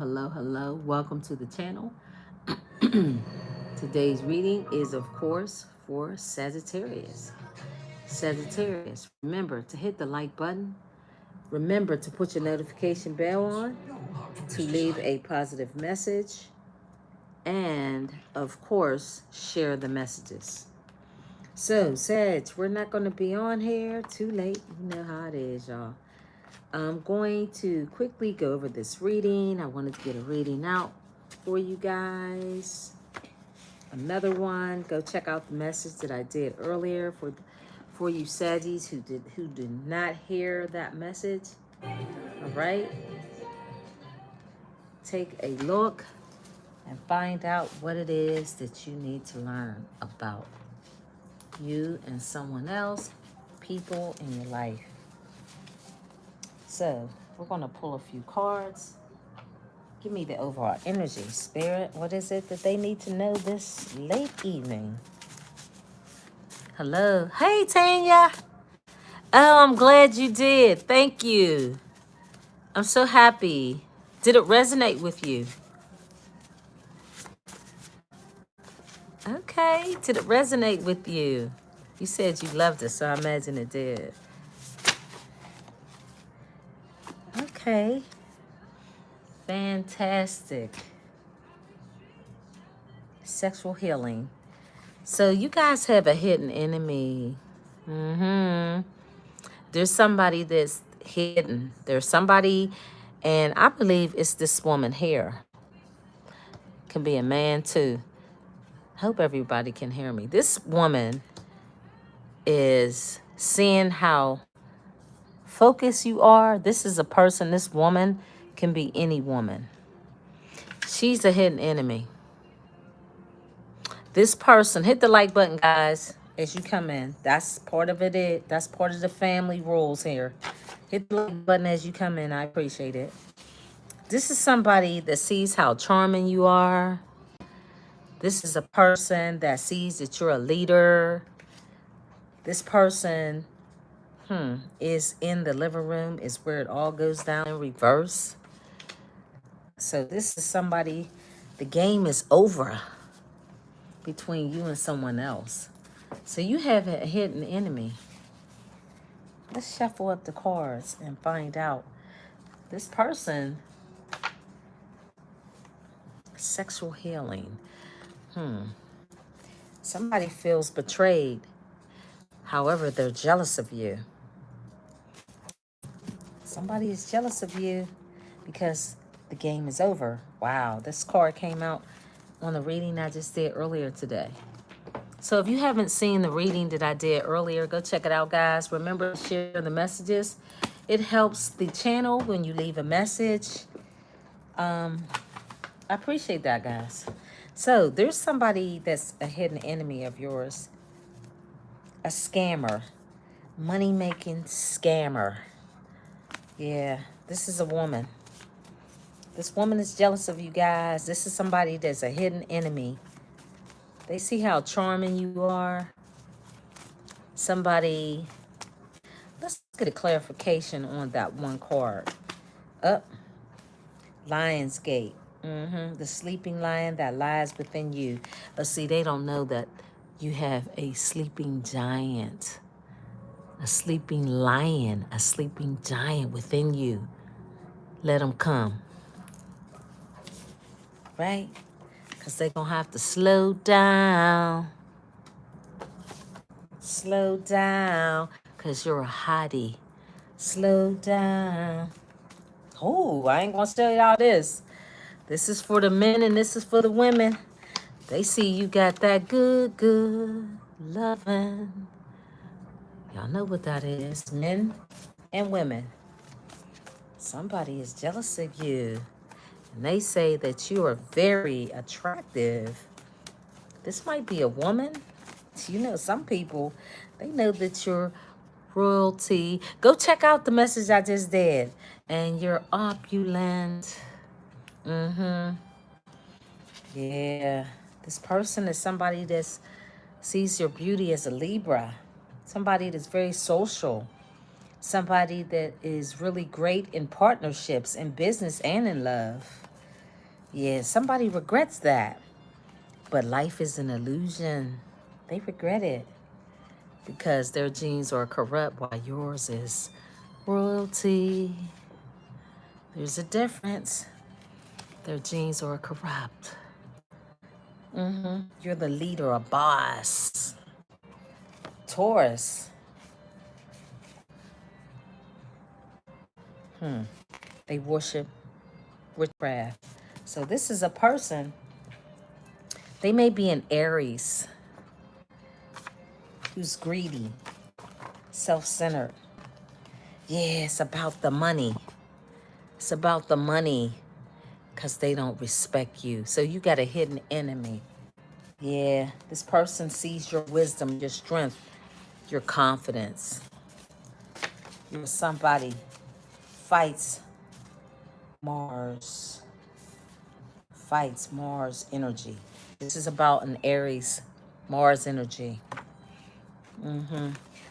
Hello. Welcome to the channel. Today's reading is, of course, for Sagittarius. Sagittarius, remember to hit the like button. Remember to put your notification bell on, to leave a positive message, and, of course, share the messages. So, Sag, we're not going to be on here too late. You know how it is, y'all. I'm going to quickly go over this reading. I wanted to get a reading out for you guys. Another one. Go check out the message that I did earlier for you Saggies who did not hear that message. All right. Take a look and find out what it is that you need to learn about you and someone else, people in your life. So we're going to pull a few cards. Give me the overall energy, Spirit. What is it that they need to know this late evening? Hello. Hey, Tanya. Oh, I'm glad you did. Thank you. I'm so happy. Did it resonate with you? Okay. Did it resonate with you? You said you loved it, so I imagine it did. Okay. Fantastic. Sexual healing. So you guys have a hidden enemy. There's somebody that's hidden. There's somebody, and I believe it's this woman here. Can be a man too. Hope everybody can hear me. This woman is seeing how focused you are. This is a person, this woman can be any woman. She's a hidden enemy. This person, hit the like button, guys, as you come in. That's part of it. That's part of the family rules here. Hit the like button as you come in. I appreciate it. This is somebody that sees how charming you are. This is a person that sees that you're a leader. This person is in the living room, is where it all goes down in reverse. So this is somebody, the game is over between you and someone else. So you have a hidden enemy. Let's shuffle up the cards and find out. This person, sexual healing. Somebody feels betrayed. However, they're jealous of you. Somebody is jealous of you because the game is over. Wow, this card came out on the reading I just did earlier today. So if you haven't seen the reading that I did earlier, go check it out, guys. Remember to share the messages. It helps the channel when you leave a message. I appreciate that, guys. So there's somebody that's a hidden enemy of yours. A scammer. Money-making scammer. Yeah, this is a woman. This woman is jealous of you guys. This is somebody that's a hidden enemy. They see how charming you are. Somebody, let's get a clarification on that one card. Up, Lion's Gate. The sleeping lion that lies within you. But see, they don't know that you have a sleeping giant. A sleeping lion, a sleeping giant within you. Let them come. Right? Because they're going to have to slow down. Slow down. Because you're a hottie. Slow down. Oh, I ain't going to tell y'all this. This is for the men and this is for the women. They see you got that good loving. Y'all know what that is. Men and women. Somebody is jealous of you. And they say that you are very attractive. This might be a woman. You know, some people, they know that you're royalty. Go check out the message I just did. And you're opulent. Yeah. This person is somebody that sees your beauty as a Libra. Somebody that's very social. Somebody that is really great in partnerships, in business, and in love. Yeah, somebody regrets that. But life is an illusion. They regret it because their genes are corrupt while yours is royalty. There's a difference. Their genes are corrupt. You're the leader, a boss. Taurus. They worship witchcraft. So this is a person, they may be an Aries who's greedy, self-centered. Yeah, it's about the money. It's about the money because they don't respect you. So you got a hidden enemy. Yeah, this person sees your wisdom, your strength, your confidence. You're somebody fights Mars, fights Mars energy. This is about an Aries Mars energy.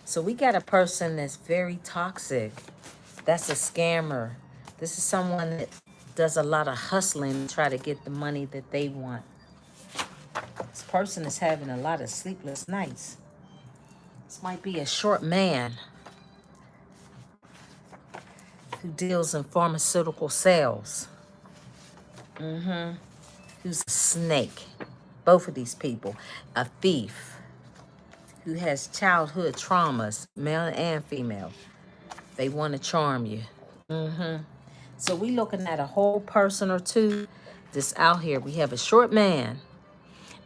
So we got a person that's very toxic. That's a scammer. This is someone that does a lot of hustling to try to get the money that they want. This person is having a lot of sleepless nights. This might be a short man who deals in pharmaceutical sales. Who's a snake. Both of these people. A thief who has childhood traumas, male and female. They want to charm you. So we looking at a whole person or two that's out here. We have a short man,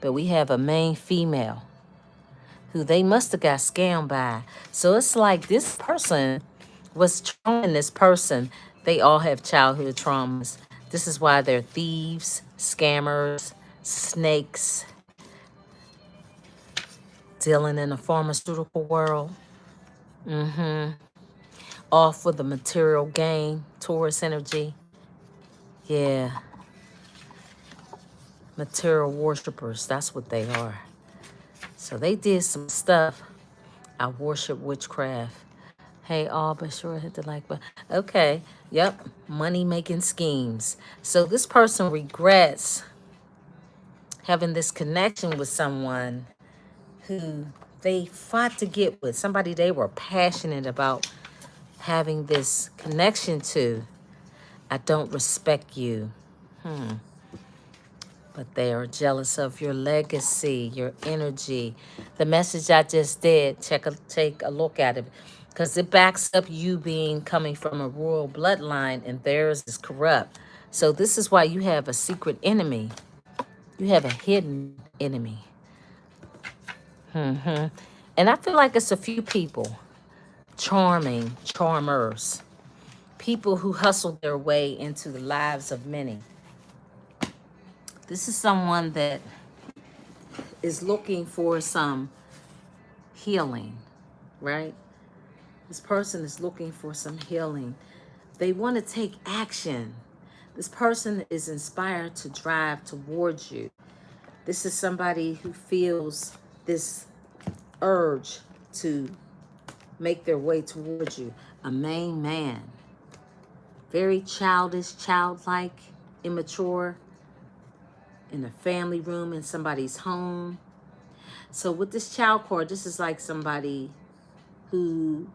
but we have a main female who they must have got scammed by. So it's like this person was charming this person. They all have childhood traumas. This is why they're thieves, scammers, snakes, dealing in the pharmaceutical world. All for the material gain, Taurus energy. Yeah, material worshipers, that's what they are. So they did some stuff. I worship witchcraft. Hey, all but sure hit the like button. Okay, yep, money making schemes. So this person regrets having this connection with someone who they fought to get with, somebody they were passionate about having this connection to. I don't respect you. But they are jealous of your legacy, your energy. The message I just did, take a look at it. Because it backs up you being coming from a royal bloodline and theirs is corrupt. So this is why you have a secret enemy. You have a hidden enemy. And I feel like it's a few people. Charming, charmers. People who hustle their way into the lives of many. This is someone that is looking for some healing, right? This person is looking for some healing. They want to take action. This person is inspired to drive towards you. This is somebody who feels this urge to make their way towards you. A main man. Very childish, childlike, immature, in a family room, in somebody's home. So with this child card, this is like somebody who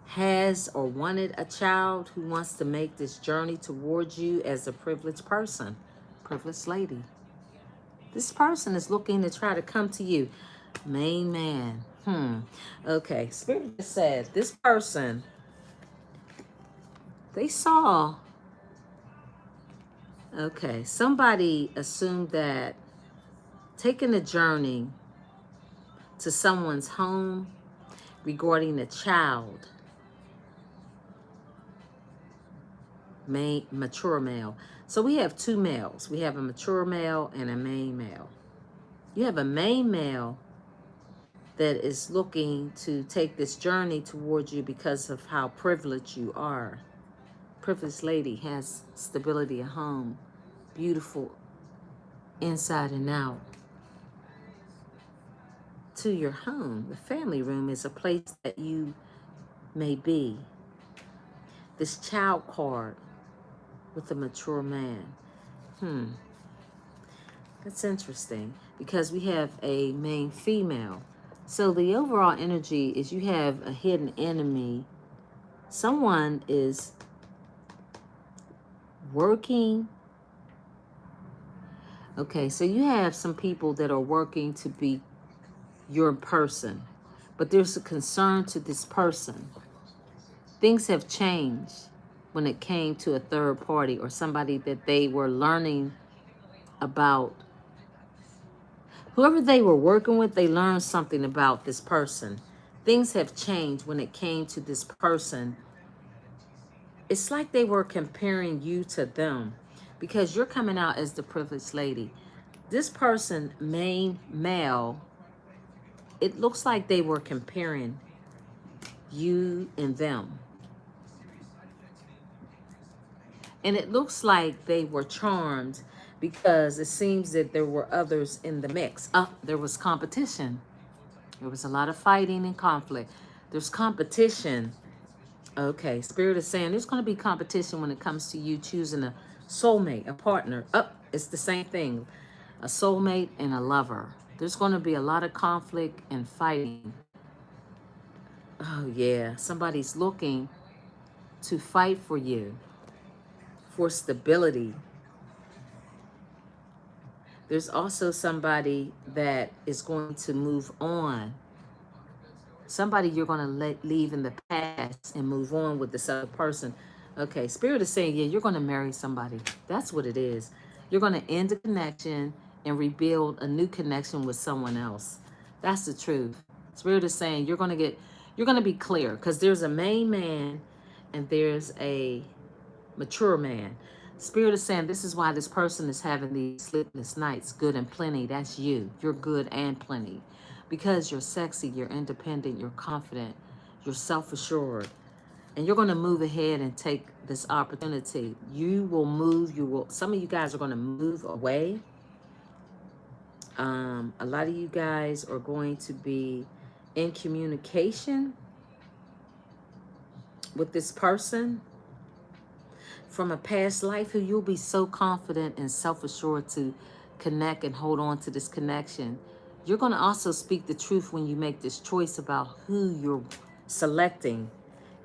has or wanted a child, who wants to make this journey towards you as a privileged person, privileged lady. This person is looking to try to come to you. Main man. Okay, Spirit just said this person, they saw, okay, somebody assumed that taking a journey to someone's home regarding a child, mature male. So we have two males. We have a mature male and a main male. You have a main male that is looking to take this journey towards you because of how privileged you are. Privileged lady has stability at home, beautiful inside and out. To your home, the family room is a place that you may be. This child card, with a mature man. That's interesting because we have a main female. So the overall energy is you have a hidden enemy. Someone is working. Okay, so you have some people that are working to be your person, but there's a concern to this person. Things have changed when it came to a third party or somebody that they were learning about. Whoever they were working with, they learned something about this person. Things have changed when it came to this person. It's like they were comparing you to them because you're coming out as the privileged lady. This person, main male, it looks like they were comparing you and them. And it looks like they were charmed because it seems that there were others in the mix. There was competition. There was a lot of fighting and conflict. There's competition. Okay, Spirit is saying there's going to be competition when it comes to you choosing a soulmate, a partner. It's the same thing. A soulmate and a lover. There's going to be a lot of conflict and fighting. Oh, yeah. Somebody's looking to fight for you, for stability. There's also somebody that is going to move on. Somebody you're going to leave in the past and move on with this other person. Okay, Spirit is saying, yeah, you're going to marry somebody. That's what it is. You're going to end a connection and rebuild a new connection with someone else. That's the truth. Spirit is saying you're going to be clear because there's a main man and there's a mature man. Spirit is saying this is why this person is having these sleepless nights, good and plenty. That's you. You're good and plenty. Because you're sexy, you're independent, you're confident, you're self-assured. And you're going to move ahead and take this opportunity. Some of you guys are going to move away. A lot of you guys are going to be in communication with this person from a past life who you'll be so confident and self-assured to connect and hold on to this connection. You're going to also speak the truth when you make this choice about who you're selecting.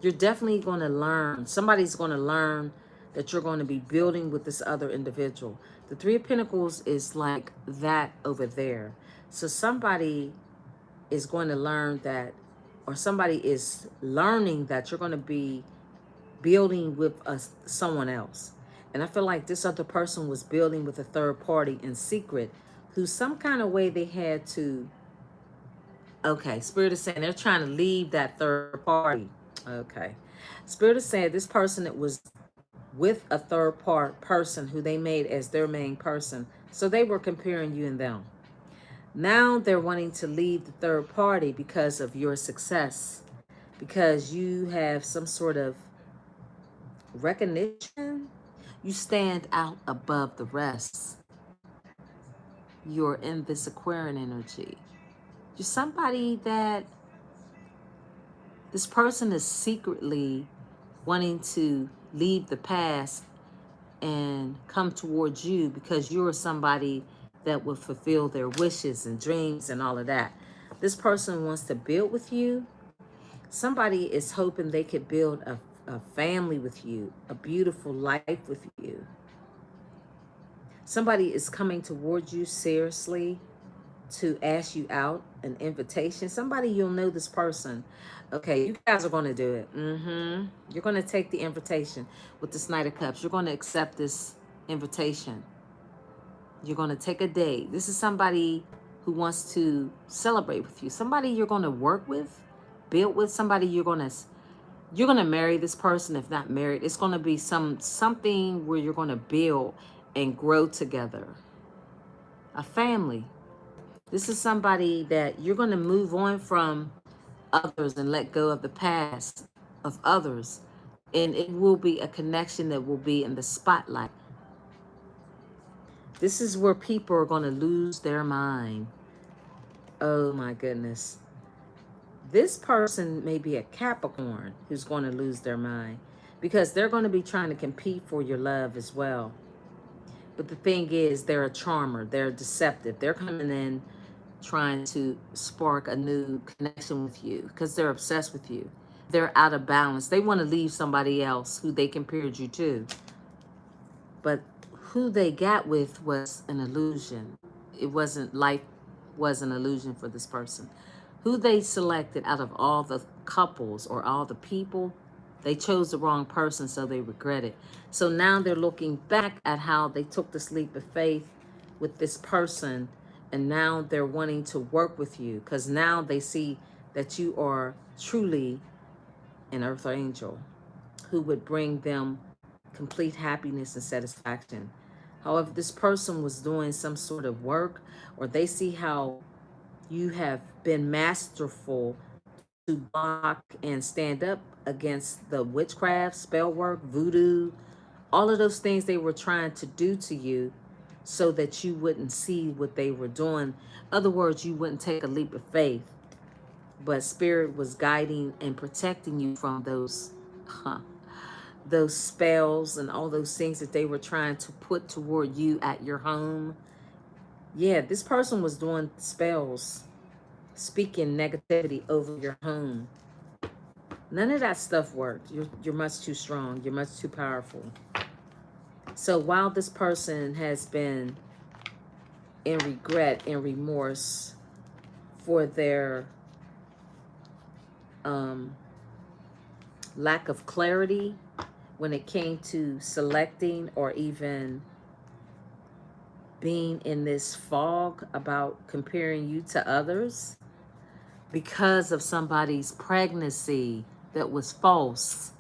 You're definitely going to learn. Somebody's going to learn that you're going to be building with this other individual. The Three of Pentacles is like that over there. So somebody is going to learn that, or somebody is learning that you're going to be building with someone else. And I feel like this other person was building with a third party in secret who some kind of way they had to. Okay, Spirit is saying they're trying to leave that third party. Okay. Spirit is saying this person that was with a third person who they made as their main person. So they were comparing you and them. Now they're wanting to leave the third party because of your success. Because you have some sort of recognition. You stand out above the rest. You're in this Aquarian energy. You're somebody that this person is secretly wanting to leave the past and come towards you because you're somebody that will fulfill their wishes and dreams and all of that. This person wants to build with you. Somebody is hoping they could build a family with you, a beautiful life with you. Somebody is coming towards you seriously to ask you out, an invitation. Somebody, you'll know this person. Okay, you guys are going to do it. You're going to take the invitation with this Knight of Cups. You're going to accept this invitation. You're going to take a date. This is somebody who wants to celebrate with you. Somebody you're going to work with, build with. Somebody you're going to marry this person. If not married, it's going to be something where you're going to build and grow together. A family. This is somebody that you're going to move on from others and let go of the past of others. And it will be a connection that will be in the spotlight. This is where people are going to lose their mind. Oh my goodness. This person may be a Capricorn who's going to lose their mind because they're going to be trying to compete for your love as well. But the thing is, they're a charmer. They're deceptive. They're coming in trying to spark a new connection with you because they're obsessed with you. They're out of balance. They want to leave somebody else who they compared you to. But who they got with was an illusion. It wasn't, life was an illusion for this person. Who they selected out of all the couples or all the people, they chose the wrong person, so they regret it. So now they're looking back at how they took this leap of faith with this person, and now they're wanting to work with you because now they see that you are truly an earth angel who would bring them complete happiness and satisfaction. However, this person was doing some sort of work, or they see how you have been masterful to block and stand up against the witchcraft, spell work, voodoo, all of those things they were trying to do to you so that you wouldn't see what they were doing. Other words, you wouldn't take a leap of faith. But Spirit was guiding and protecting you from those spells and all those things that they were trying to put toward you at your home. Yeah, this person was doing spells, speaking negativity over your home. None of that stuff worked. You're much too strong. You're much too powerful. So while this person has been in regret and remorse for their lack of clarity when it came to selecting or even being in this fog about comparing you to others because of somebody's pregnancy that was false.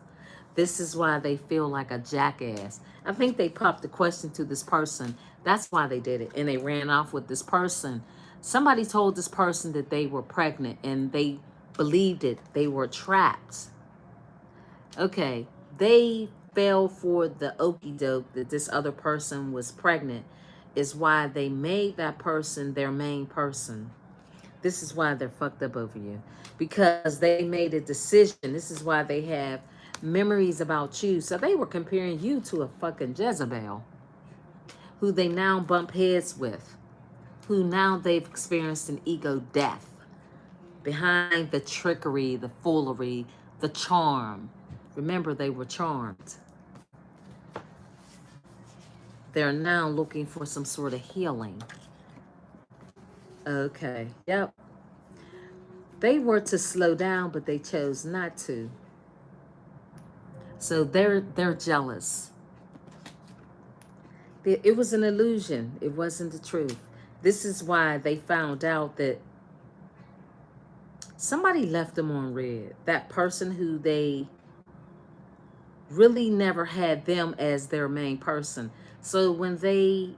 This is why they feel like a jackass. I think they popped the question to this person. That's why they did it. And they ran off with this person. Somebody told this person that they were pregnant and they believed it. They were trapped. Okay, they fell for the okie doke that this other person was pregnant, is why they made that person their main person. This is why they're fucked up over you, because they made a decision. This is why they have memories about you. So they were comparing you to a fucking Jezebel who they now bump heads with, who now they've experienced an ego death behind the trickery, the foolery, the charm. Remember, they were charmed. They're now looking for some sort of healing. Okay, yep. They were to slow down, but they chose not to. So they're jealous. It was an illusion. It wasn't the truth. This is why they found out that somebody left them on red. That person who they really never had them as their main person. So when the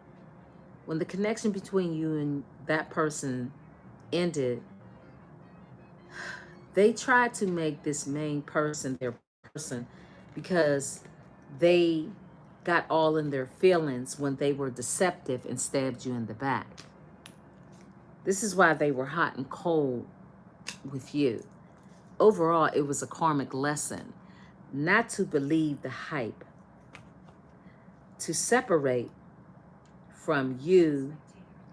connection between you and that person ended, they tried to make this main person their person because they got all in their feelings when they were deceptive and stabbed you in the back. This is why they were hot and cold with you. Overall, it was a karmic lesson not to believe the hype, to separate from you,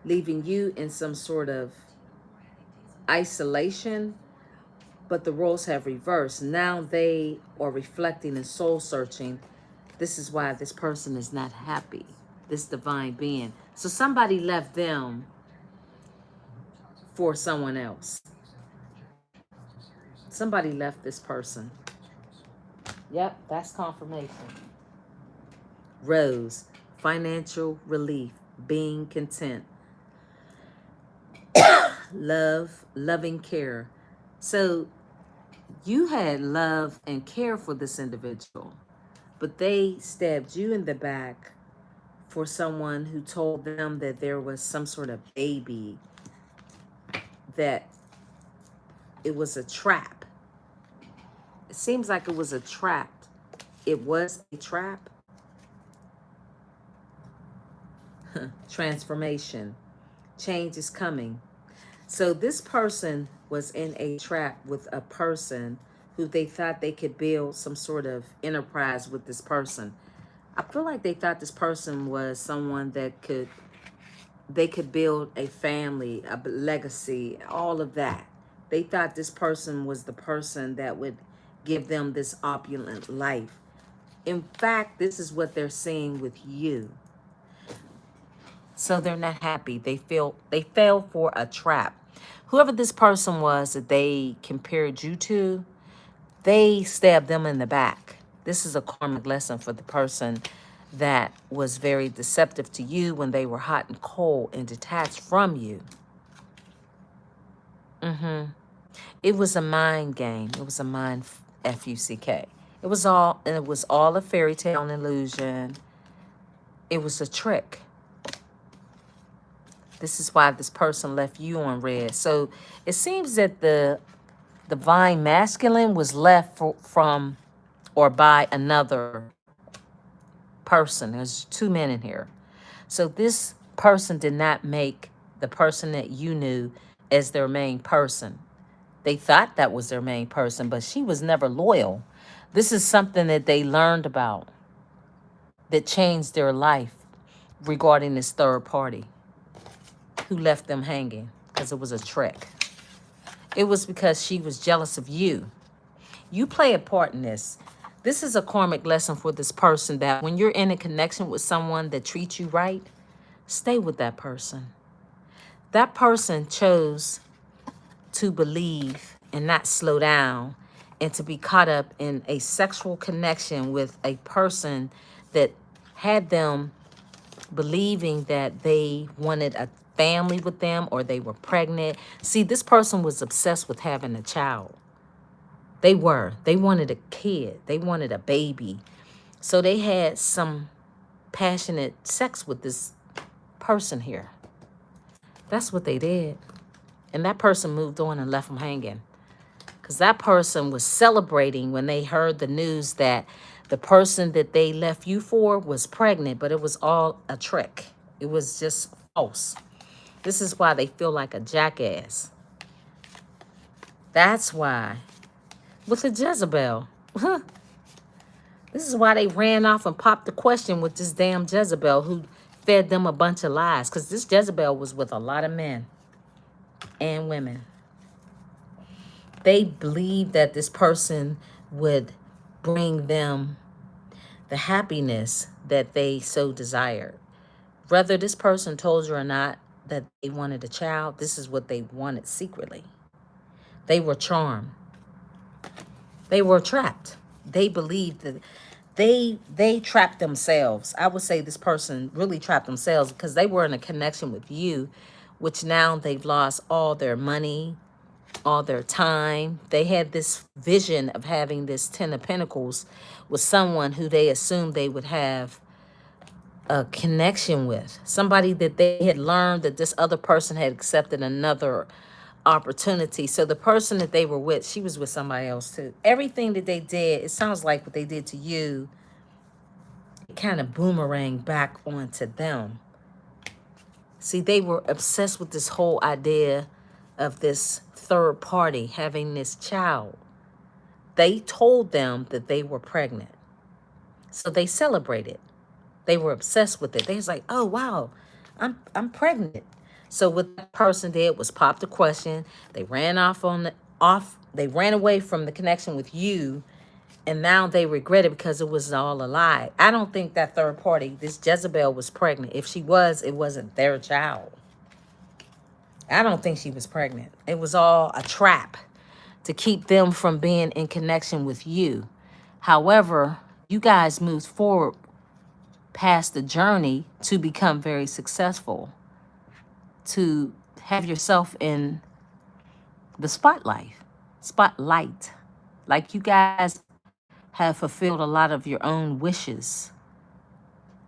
leaving you in some sort of isolation, but the roles have reversed. Now they are reflecting and soul searching. This is why this person is not happy, this divine being. So somebody left them for someone else. Somebody left this person. Yep, that's confirmation. Rose, financial relief, being content. Love, loving care. So you had love and care for this individual, but they stabbed you in the back for someone who told them that there was some sort of baby, that it was a trap. It seems like it was a trap. It was a trap. Transformation. Change is coming. So this person was in a trap with a person who they thought they could build some sort of enterprise with this person. I feel like they thought this person was someone that they could build a family, a legacy, all of that. They thought this person was the person that would give them this opulent life. In fact, this is what they're seeing with you. So they're not happy. They fell for a trap. Whoever this person was that they compared you to, they stabbed them in the back. This is a karmic lesson for the person that was very deceptive to you when they were hot and cold and detached from you. It was a mind game. It was a mind F-U-C-K. It was all a fairy tale and illusion. It was a trick. This is why this person left you on red. So it seems that the divine masculine was left from or by another person. There's two men in here. So this person did not make the person that you knew as their main person. They thought that was their main person, but she was never loyal. This is something that they learned about that changed their life regarding this third party who left them hanging because it was a trick. It was because she was jealous of you. You play a part in this. This is a karmic lesson for this person that when you're in a connection with someone that treats you right, stay with that person. That person chose to believe and not slow down and to be caught up in a sexual connection with a person that had them believing that they wanted a family with them or they were pregnant. See, this person was obsessed with having a child. They wanted a kid. They wanted a baby. So they had some passionate sex with this person here. That's what they did. And that person moved on and left them hanging. Because that person was celebrating when they heard the news that the person that they left you for was pregnant, but it was all a trick. It was just false. This is why they feel like a jackass. That's why. With the Jezebel. This is why they ran off and popped the question with this damn Jezebel who fed them a bunch of lies. Because this Jezebel was with a lot of men and women. They believed that this person would bring them the happiness that they so desired. Whether this person told you or not that they wanted a child, this is what they wanted secretly. They were charmed. They were trapped. They believed that they trapped themselves. I would say this person really trapped themselves because they were in a connection with you, which now they've lost all their money, all their time. They had this vision of having this 10 of Pentacles with someone who they assumed they would have a connection with. Somebody that they had learned that this other person had accepted another opportunity. So the person that they were with, she was with somebody else too. Everything that they did, it sounds like what they did to you, it kind of boomeranged back onto them. See, they were obsessed with this whole idea of this third party having this child. They told them that they were pregnant. So they celebrated. They were obsessed with it. They was like, oh, wow, I'm pregnant. So what that person did was pop the question. They ran they ran away from the connection with you. And now they regret it because it was all a lie. I don't think that third party, this Jezebel, was pregnant. If she was, it wasn't their child. I don't think she was pregnant. It was all a trap to keep them from being in connection with you. However, you guys moved forward past the journey to become very successful, to have yourself in the spotlight. Like you guys have fulfilled a lot of your own wishes,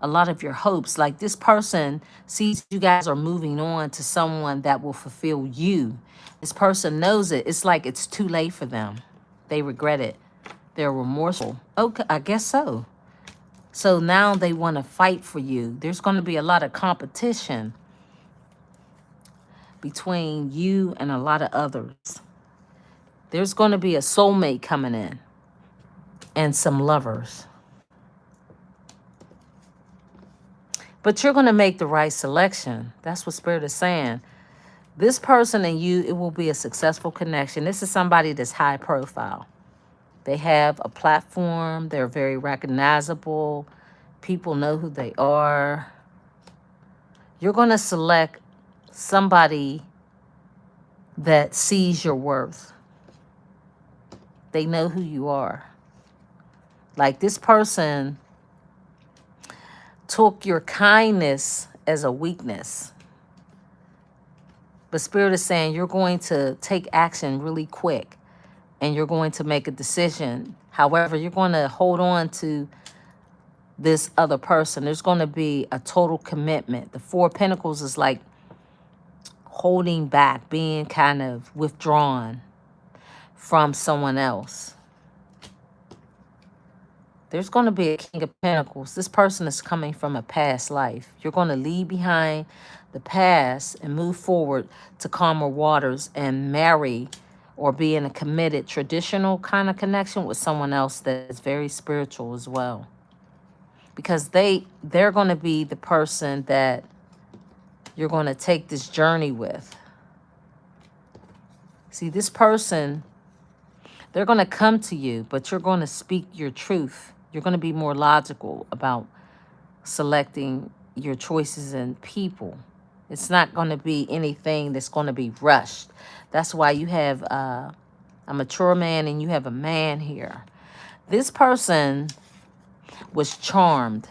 a lot of your hopes. Like this person sees you guys are moving on to someone that will fulfill you. This person knows it. It's like it's too late for them. They regret it. They're remorseful. Okay, I guess so. So now they want to fight for you. There's going to be a lot of competition between you and a lot of others. There's going to be a soulmate coming in and some lovers. But you're going to make the right selection. That's what Spirit is saying. This person and you, it will be a successful connection. This is somebody that's high profile. They have a platform. They're very recognizable. People know who they are. You're going to select somebody that sees your worth. They know who you are. Like this person took your kindness as a weakness. But Spirit is saying you're going to take action really quick and you're going to make a decision. However, you're going to hold on to this other person. There's going to be a total commitment. The Four of Pentacles is like holding back, being kind of withdrawn from someone else. There's going to be a King of Pentacles. This person is coming from a past life. You're going to leave behind the past and move forward to calmer waters and marry or be in a committed traditional kind of connection with someone else that is very spiritual as well. Because they're going to be the person that you're going to take this journey with. See, this person, they're going to come to you, but you're going to speak your truth. You're going to be more logical about selecting your choices and people. It's not going to be anything that's going to be rushed. That's why you have a mature man and you have a man here. This person was charmed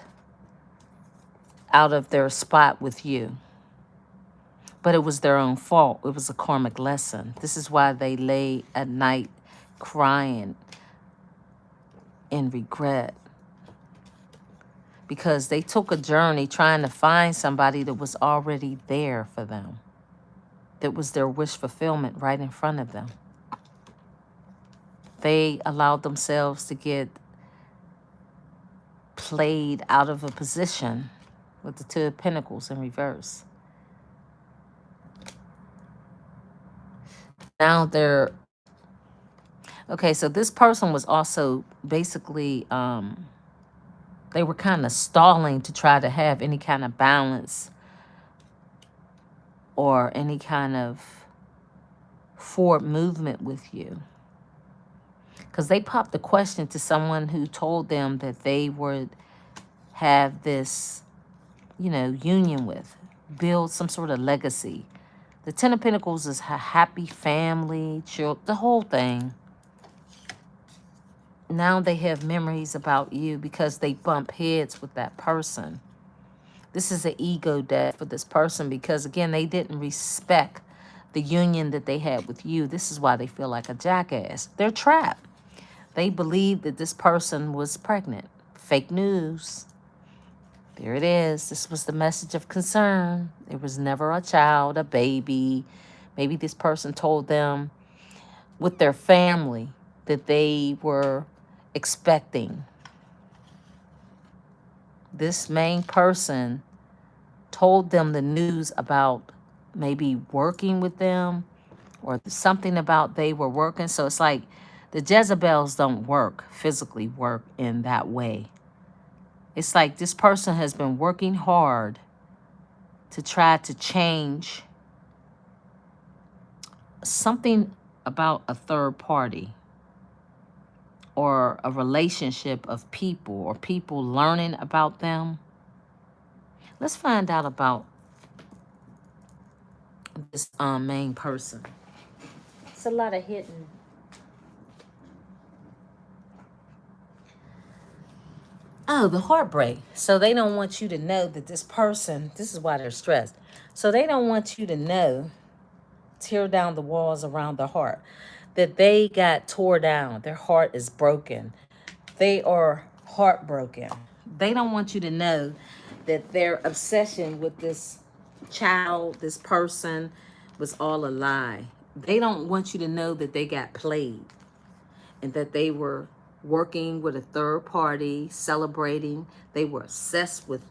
out of their spot with you. But it was their own fault. It was a karmic lesson. This is why they lay at night crying in regret. Because they took a journey trying to find somebody that was already there for them. That was their wish fulfillment right in front of them. They allowed themselves to get played out of a position with the Two of Pentacles in reverse. Now they're... Okay, so this person was also basically... they were kind of stalling to try to have any kind of balance or any kind of forward movement with you. Because they popped the question to someone who told them that they would have this, you know, union with, build some sort of legacy. The Ten of Pentacles is a happy family, children, the whole thing. Now they have memories about you because they bump heads with that person. This is an ego death for this person because, again, they didn't respect the union that they had with you. This is why they feel like a jackass. They're trapped. They believe that this person was pregnant. Fake news. There it is. This was the message of concern. It was never a child, a baby. Maybe this person told them with their family that they were expecting. This main person told them the news about maybe working with them or something about they were working. So it's like the Jezebels don't work, physically work in that way. It's like this person has been working hard to try to change something about a third party or a relationship of people or people learning about them. Let's find out about this main person. It's a lot of hidden. Oh, the heartbreak. So they don't want you to know that this person, this is why they're stressed. So they don't want you to know, tear down the walls around the heart, that they got tore down. Their heart is broken. They are heartbroken. They don't want you to know that their obsession with this child, this person, was all a lie. They don't want you to know that they got played and that they were working with a third party, celebrating. They were obsessed with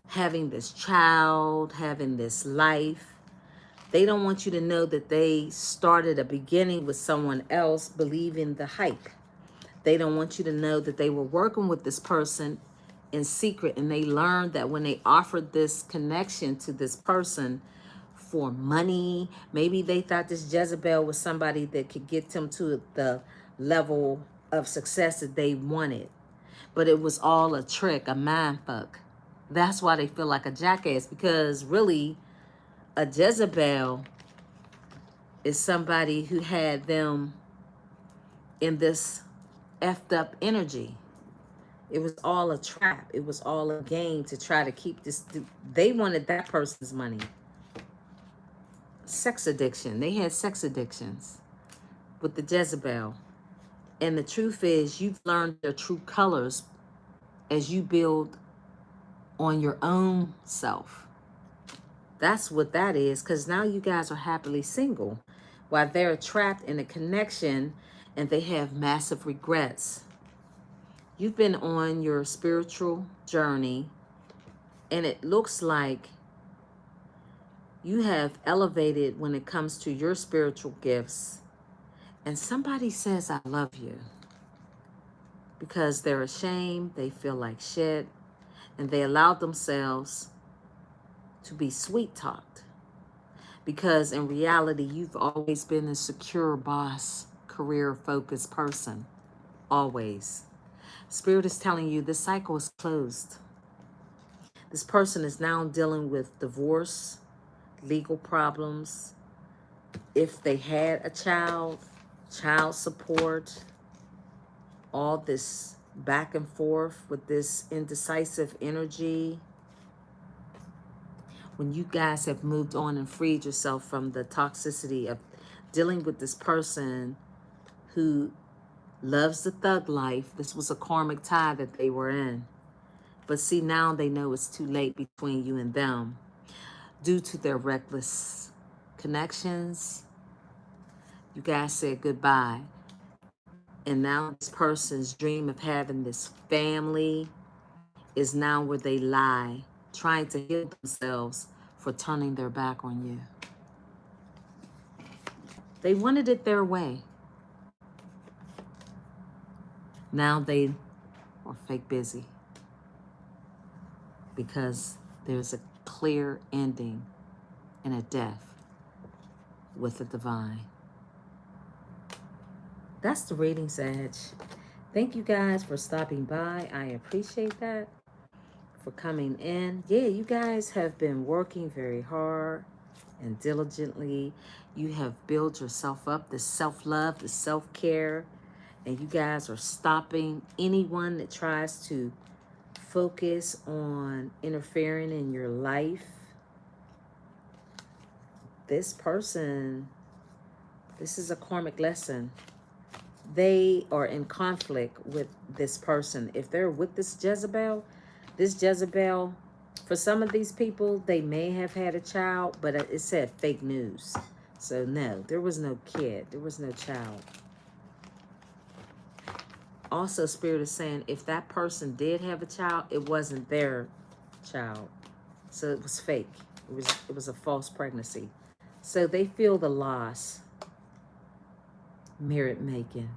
having this child, having this life. They don't want you to know that they started a beginning with someone else, believing the hype. They don't want you to know that they were working with this person in secret, and they learned that when they offered this connection to this person for money, maybe they thought this Jezebel was somebody that could get them to the level of success that they wanted. But it was all a trick, a mind fuck. That's why they feel like a jackass, because really a Jezebel is somebody who had them in this effed up energy. It was all a trap. It was all a game to try to keep this. They wanted that person's money. Sex addiction. They had sex addictions with the Jezebel. And the truth is, you've learned their true colors as you build on your own self. That's what that is, because now you guys are happily single while they're trapped in a connection and they have massive regrets. You've been on your spiritual journey, and it looks like you have elevated when it comes to your spiritual gifts. And somebody says, I love you, because they're ashamed, they feel like shit, and they allowed themselves to be sweet talked. Because in reality, you've always been a secure boss, career focused person. Always. Spirit is telling you this cycle is closed. This person is now dealing with divorce, legal problems. If they had a child support, all this back and forth with this indecisive energy. When you guys have moved on and freed yourself from the toxicity of dealing with this person who loves the thug life, this was a karmic tie that they were in. But see, now they know it's too late between you and them due to their reckless connections. You guys said goodbye. And now this person's dream of having this family is now where they lie, trying to heal themselves for turning their back on you. They wanted it their way. Now they are fake busy because there's a clear ending and a death with the divine. That's the reading, Sag. Thank you guys for stopping by. I appreciate that. For coming in. Yeah, you guys have been working very hard and diligently. You have built yourself up, the self-love, the self-care, and you guys are stopping anyone that tries to focus on interfering in your life. This person, this is a karmic lesson. They are in conflict with this person. If they're with this Jezebel, for some of these people, they may have had a child, but it said fake news. So no, there was no kid. There was no child. Also, Spirit is saying if that person did have a child, it wasn't their child. So it was fake. It was a false pregnancy. So they feel the loss, merit making,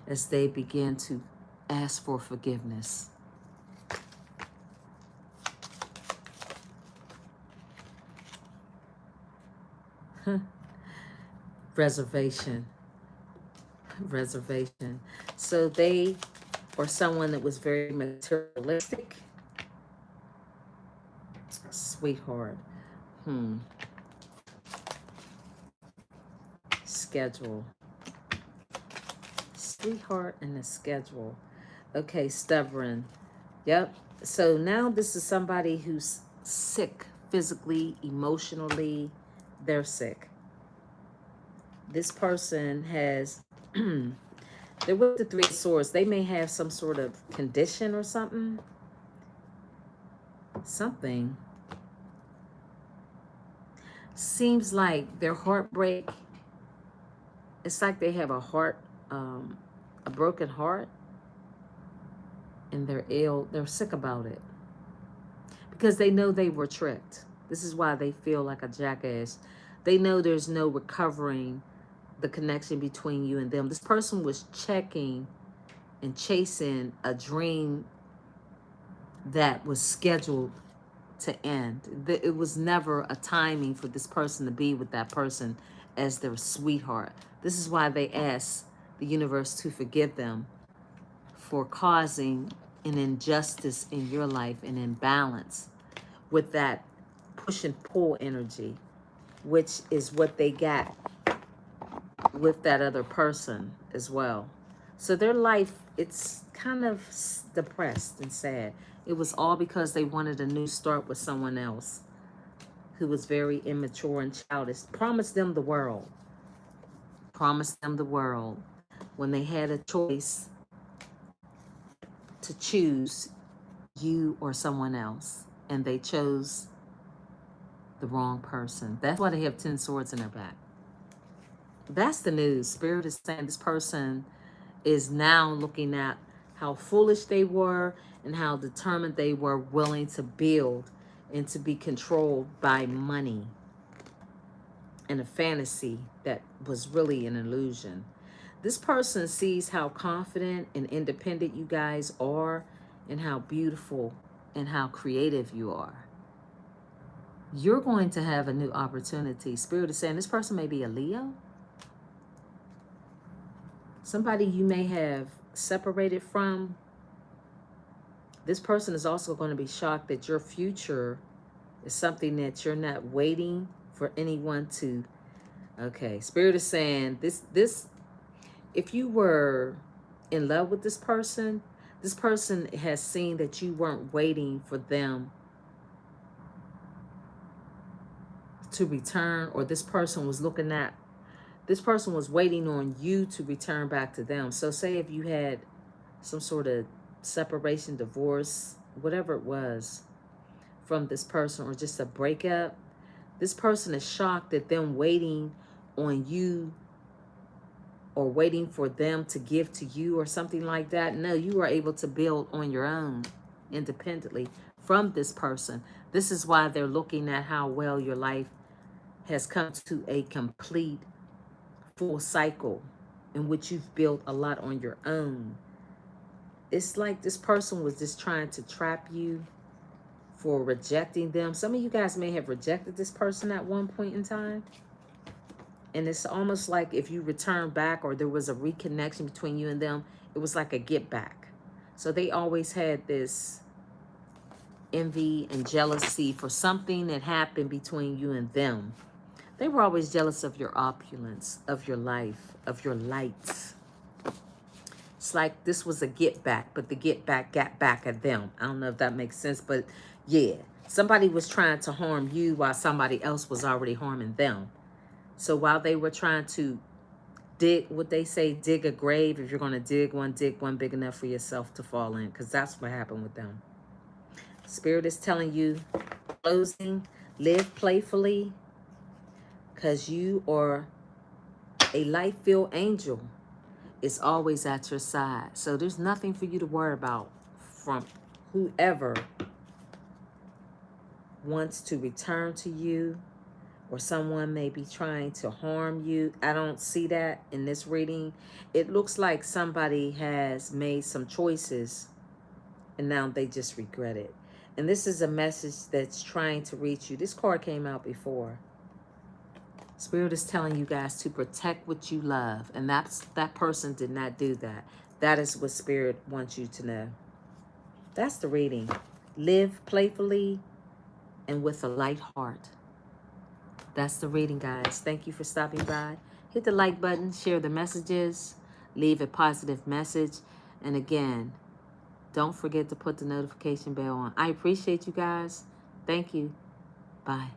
as they begin to ask for forgiveness. Reservation. So they are someone that was very materialistic. Sweetheart. Schedule. Sweetheart and a schedule. Okay, stubborn. Yep. So now this is somebody who's sick physically, emotionally. They're sick. This person has, they're with the Three of Swords. They may have some sort of condition or something. Seems like their heartbreak, it's like they have a broken heart, and they're ill. They're sick about it because they know they were tricked. This is why they feel like a jackass. They know there's no recovering the connection between you and them. This person was checking and chasing a dream that was scheduled to end. It was never a timing for this person to be with that person as their sweetheart. This is why they ask the universe to forgive them for causing an injustice in your life, an imbalance with that push and pull energy, which is what they got with that other person as well. So their life, it's kind of depressed and sad. It was all because they wanted a new start with someone else who was very immature and childish. Promised them the world. Promised them the world when they had a choice to choose you or someone else. And they chose the wrong person. That's why they have 10 swords in their back. That's the news. Spirit is saying this person is now looking at how foolish they were and how determined they were, willing to build and to be controlled by money and a fantasy that was really an illusion. This person sees how confident and independent you guys are and how beautiful and how creative you are. You're going to have a new opportunity. Spirit is saying this person may be a Leo. Somebody you may have separated from. This person is also going to be shocked that your future is something that you're not waiting for anyone to. Okay, Spirit is saying this if you were in love with this person has seen that you weren't waiting for them to return, or this person was waiting on you to return back to them. So say if you had some sort of separation, divorce, whatever it was from this person, or just a breakup, this person is shocked at them waiting on you or waiting for them to give to you or something like that. No, you are able to build on your own independently from this person. This is why they're looking at how well your life has come to a complete full cycle in which you've built a lot on your own. It's like this person was just trying to trap you for rejecting them. Some of you guys may have rejected this person at one point in time. And it's almost like if you return back or there was a reconnection between you and them, it was like a get back. So they always had this envy and jealousy for something that happened between you and them. They were always jealous of your opulence, of your life, of your lights. It's like this was a get back, but the get back got back at them. I don't know if that makes sense, but yeah. Somebody was trying to harm you while somebody else was already harming them. So while they were trying to dig, what they say, dig a grave, if you're going to dig one big enough for yourself to fall in, because that's what happened with them. Spirit is telling you, closing, live playfully, because you are a light-filled angel. It's always at your side. So there's nothing for you to worry about from whoever wants to return to you, or someone may be trying to harm you. I don't see that in this reading. It looks like somebody has made some choices and now they just regret it. And this is a message that's trying to reach you. This card came out before. Spirit is telling you guys to protect what you love. And that person did not do that. That is what Spirit wants you to know. That's the reading. Live playfully and with a light heart. That's the reading, guys. Thank you for stopping by. Hit the like button, share the messages, leave a positive message. And again, don't forget to put the notification bell on. I appreciate you guys. Thank you. Bye.